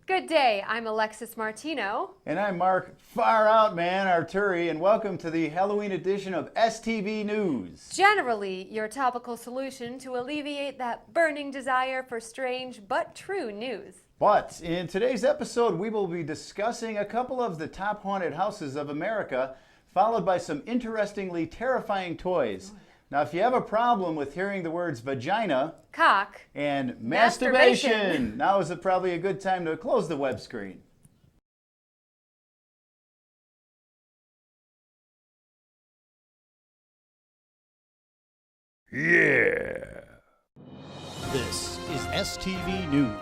Good day, I'm Alexis Martino. And I'm Mark Far Out Man Arturi, and welcome to the Halloween edition of STV News. Generally, your topical solution to alleviate that burning desire for strange but true news. But in today's episode, we will be discussing a couple of the top haunted houses of America, followed by some interestingly terrifying toys. Now, if you have a problem with hearing the words vagina, cock, and masturbation, now is probably a good time to close the web screen. Yeah! This is STV News.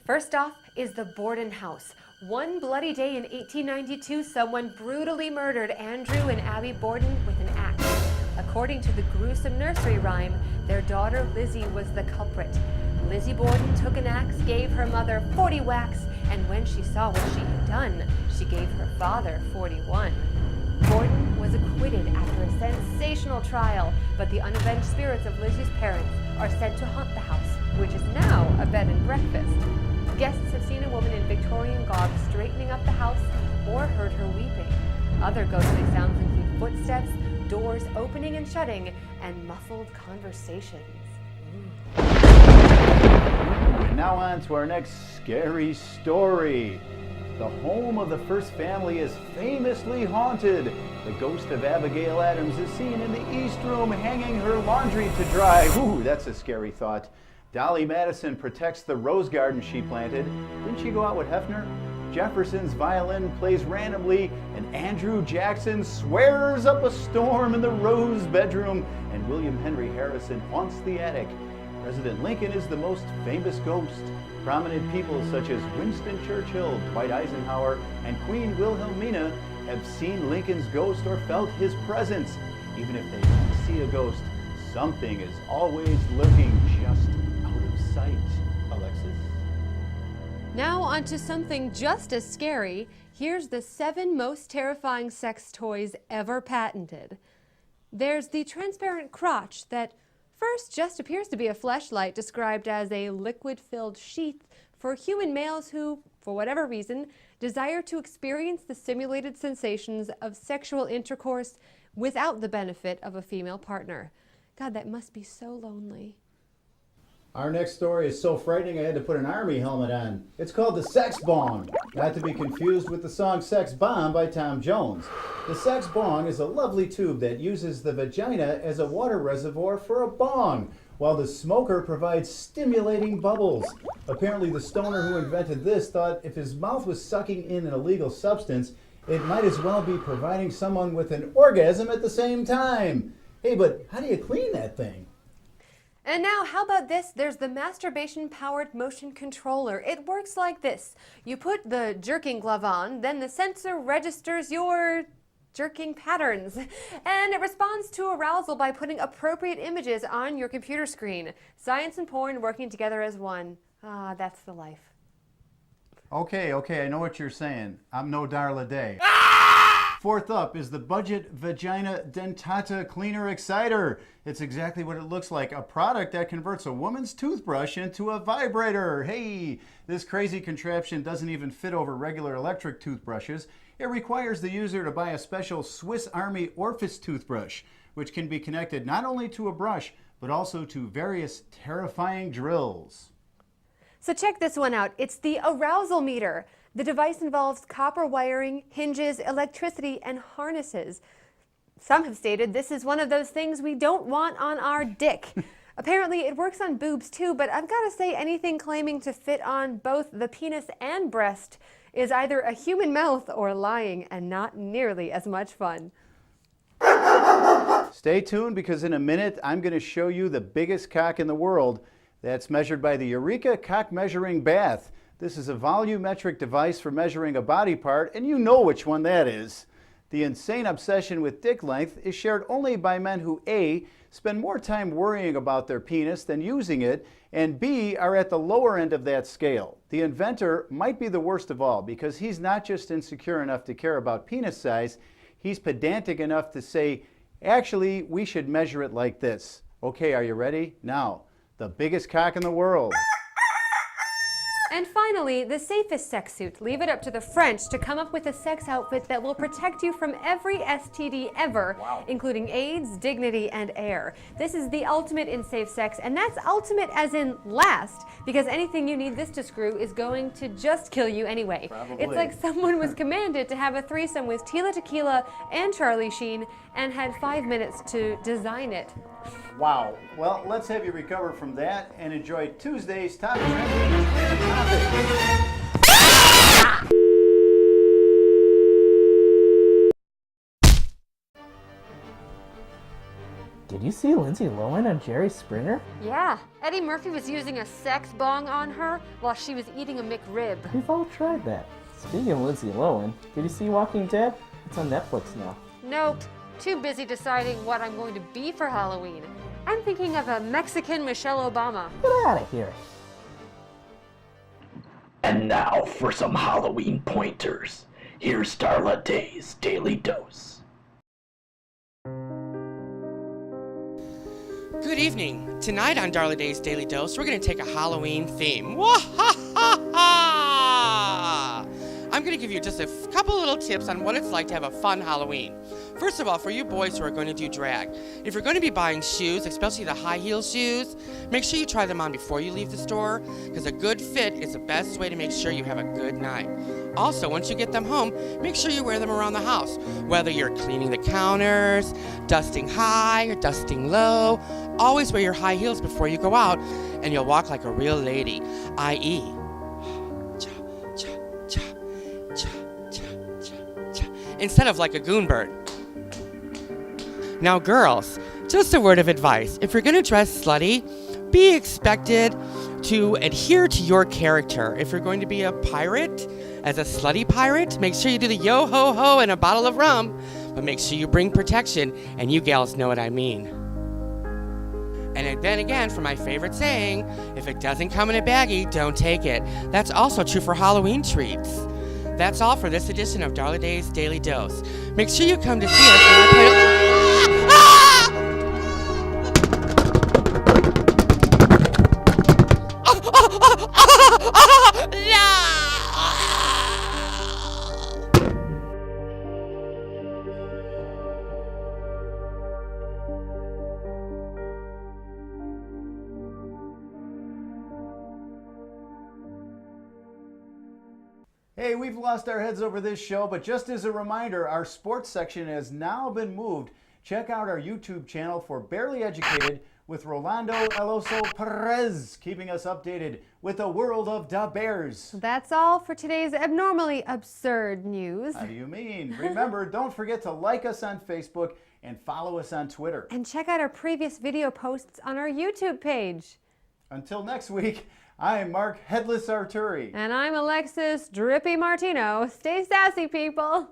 First off is the Borden house. One bloody day in 1892, someone brutally murdered Andrew and Abby Borden with an axe. According to the gruesome nursery rhyme, their daughter Lizzie was the culprit. Lizzie Borden took an axe, gave her mother 40 whacks, and when she saw what she had done, she gave her father 41. Borden was acquitted after a sensational trial, but the unavenged spirits of Lizzie's parents are said to haunt the house, which is now a bed and breakfast. Guests have seen a woman in Victorian garb straightening up the house or heard her weeping. Other ghostly sounds include footsteps, doors opening and shutting, and muffled conversations. And now on to our next scary story. The home of the first family is famously haunted. The ghost of Abigail Adams is seen in the East Room hanging her laundry to dry. Ooh, that's a scary thought. Dolly Madison protects the rose garden she planted. Didn't she go out with Hefner? Jefferson's violin plays randomly, and Andrew Jackson swears up a storm in the Rose bedroom, and William Henry Harrison haunts the attic. President Lincoln is the most famous ghost. Prominent people such as Winston Churchill, Dwight Eisenhower, and Queen Wilhelmina have seen Lincoln's ghost or felt his presence. Even if they don't see a ghost, something is always lurking just out of sight. Alexis? Now onto something just as scary. Here's the 7 most terrifying sex toys ever patented. There's the transparent crotch that first just appears to be a fleshlight described as a liquid-filled sheath for human males who, for whatever reason, desire to experience the simulated sensations of sexual intercourse without the benefit of a female partner. God, that must be so lonely. Our next story is so frightening I had to put an army helmet on. It's called the Sex Bong, not to be confused with the song Sex Bomb by Tom Jones. The Sex Bong is a lovely tube that uses the vagina as a water reservoir for a bong, while the smoker provides stimulating bubbles. Apparently the stoner who invented this thought if his mouth was sucking in an illegal substance, it might as well be providing someone with an orgasm at the same time. Hey, but how do you clean that thing? And now, how about this? There's the masturbation-powered motion controller. It works like this. You put the jerking glove on, then the sensor registers your jerking patterns, and it responds to arousal by putting appropriate images on your computer screen. Science and porn working together as one. Ah, that's the life. Okay, I know what you're saying. I'm no Darla Day. Fourth up is the Budget Vagina Dentata Cleaner Exciter. It's exactly what it looks like, a product that converts a woman's toothbrush into a vibrator. Hey, this crazy contraption doesn't even fit over regular electric toothbrushes. It requires the user to buy a special Swiss Army Orifice toothbrush, which can be connected not only to a brush, but also to various terrifying drills. So check this one out. It's the arousal meter. The device involves copper wiring, hinges, electricity, and harnesses. Some have stated this is one of those things we don't want on our dick. Apparently it works on boobs too, but I've got to say anything claiming to fit on both the penis and breast is either a human mouth or lying, and not nearly as much fun. Stay tuned, because in a minute I'm going to show you the biggest cock in the world. That's measured by the Eureka Cock Measuring Bath. This is a volumetric device for measuring a body part, and you know which one that is. The insane obsession with dick length is shared only by men who A, spend more time worrying about their penis than using it, and B, are at the lower end of that scale. The inventor might be the worst of all, because he's not just insecure enough to care about penis size, he's pedantic enough to say, actually, we should measure it like this. Okay, are you ready? Now, the biggest cock in the world. And finally, the safest sex suit. Leave it up to the French to come up with a sex outfit that will protect you from every STD ever, including AIDS, dignity, and air. This is the ultimate in safe sex, and that's ultimate as in last, because anything you need this to screw is going to just kill you anyway. Probably. It's like someone was commanded to have a threesome with Tila Tequila and Charlie Sheen and had 5 minutes to design it. Wow. Well, let's have you recover from that and enjoy Tuesday's top trending topic. Did you see Lindsay Lohan on Jerry Springer? Yeah, Eddie Murphy was using a sex bong on her while she was eating a McRib. We've all tried that. Speaking of Lindsay Lohan, did you see Walking Dead? It's on Netflix now. Nope, too busy deciding what I'm going to be for Halloween. I'm thinking of a Mexican Michelle Obama. Get out of here. And now for some Halloween pointers. Here's Starla Day's Daily Dose. Good evening. Tonight on Darla Day's Daily Dose, we're going to take a Halloween theme. Wah-ha-ha-ha! I'm going to give you just a couple little tips on what it's like to have a fun Halloween. First of all, for you boys who are going to do drag, if you're going to be buying shoes, especially the high heel shoes, make sure you try them on before you leave the store, because a good fit is the best way to make sure you have a good night. Also, once you get them home, make sure you wear them around the house, whether you're cleaning the counters, dusting high or dusting low. Always wear your high heels before you go out, and you'll walk like a real lady, i.e., instead of like a goon bird. Now girls, just a word of advice. If you're gonna dress slutty, be expected to adhere to your character. If you're going to be a pirate, as a slutty pirate, make sure you do the yo-ho-ho and a bottle of rum, but make sure you bring protection, and you gals know what I mean. And then again, for my favorite saying, if it doesn't come in a baggie, don't take it. That's also true for Halloween treats. That's all for this edition of Darla Day's Daily Dose. Make sure you come to see us when I play... Hey, we've lost our heads over this show, but just as a reminder, our sports section has now been moved. Check out our YouTube channel for Barely Educated with Rolando Eloso Perez, keeping us updated with the world of da Bears. That's all for today's abnormally absurd news. How do you mean? Remember, don't forget to like us on Facebook and follow us on Twitter. And check out our previous video posts on our YouTube page. Until next week, I'm Mark Headless Arturi. And I'm Alexis Drippy Martino. Stay sassy, people.